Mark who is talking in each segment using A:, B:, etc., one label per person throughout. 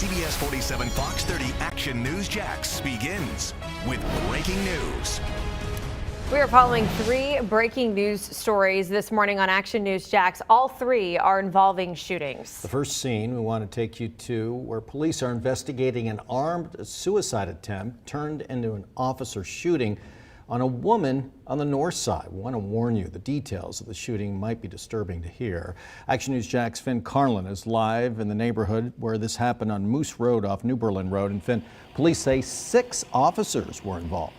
A: CBS 47 Fox 30 Action News Jax begins with breaking news.
B: We are following three breaking news stories this morning on Action News Jax. All three are involving shootings.
C: The first scene we want to take you to, where police are investigating an armed suicide attempt turned into an officer shooting on a woman on the north side. We want to warn you, the details of the shooting might be disturbing to hear. Action News Jax' Finn Carlin is live in the neighborhood where this happened on Moose Road off New Berlin Road. And Finn, police say 6 officers were involved.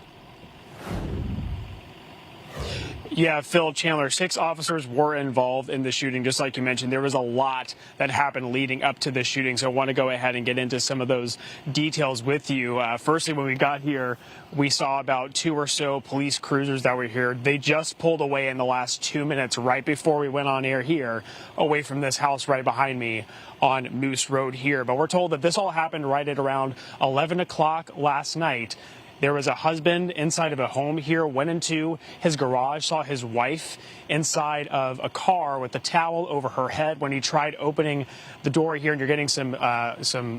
D: Yeah, Phil, Chandler, 6 officers were involved in the shooting. Just like you mentioned, there was a lot that happened leading up to the shooting. So I want to go ahead and get into some of those details with you. Firstly, when we got here, we saw about 2 or so police cruisers that were here. They just pulled away in the last 2 minutes right before we went on air here, away from this house right behind me on Moose Road here. But we're told that this all happened right at around 11 o'clock last night. There was a husband inside of a home here, went into his garage, saw his wife inside of a car with a towel over her head when he tried opening the door here. And you're getting some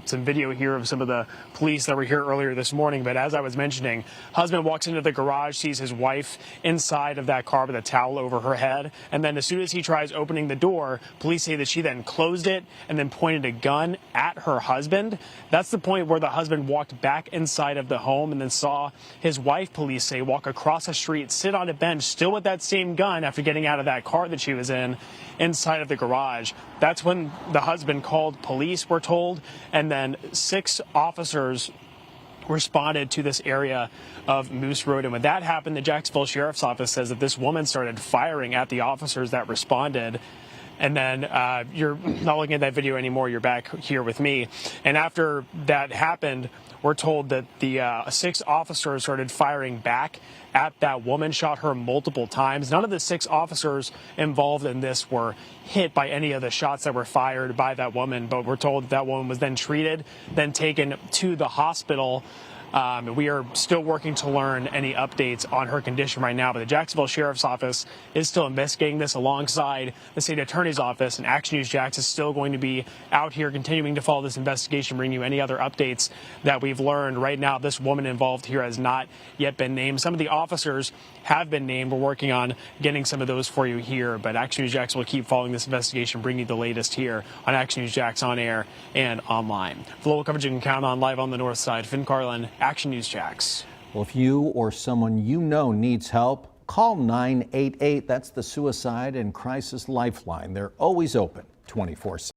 D: video here of some of the police that were here earlier this morning. But as I was mentioning, husband walks into the garage, sees his wife inside of that car with a towel over her head. And then as soon as he tries opening the door, police say that she then closed it and then pointed a gun at her husband. That's the point where the husband walked back inside of the home and then saw his wife, police say, walk across the street, sit on a bench, still with that same gun after getting out of that car that she was in, inside of the garage. That's when the husband called police, we're told, and then 6 officers responded to this area of Moose Road. And when that happened, the Jacksonville Sheriff's Office says that this woman started firing at the officers that responded. And then you're not looking at that video anymore. You're back here with me. And after that happened, we're told that the 6 officers started firing back at that woman, shot her multiple times. None of the 6 officers involved in this were hit by any of the shots that were fired by that woman. But we're told that woman was then treated, then taken to the hospital. We are still working to learn any updates on her condition right now, but the Jacksonville Sheriff's Office is still investigating this alongside the State Attorney's Office, and Action News Jax is still going to be out here continuing to follow this investigation, bring you any other updates that we've learned. Right now, this woman involved here has not yet been named. Some of the officers have been named. We're working on getting some of those for you here, but Action News Jax will keep following this investigation, bringing you the latest here on Action News Jax on air and online. For local coverage you can count on, live on the north side, Finn Carlin, Action News Jax.
C: Well, if you or someone you know needs help, call 988. That's the Suicide and Crisis Lifeline. They're always open 24/7.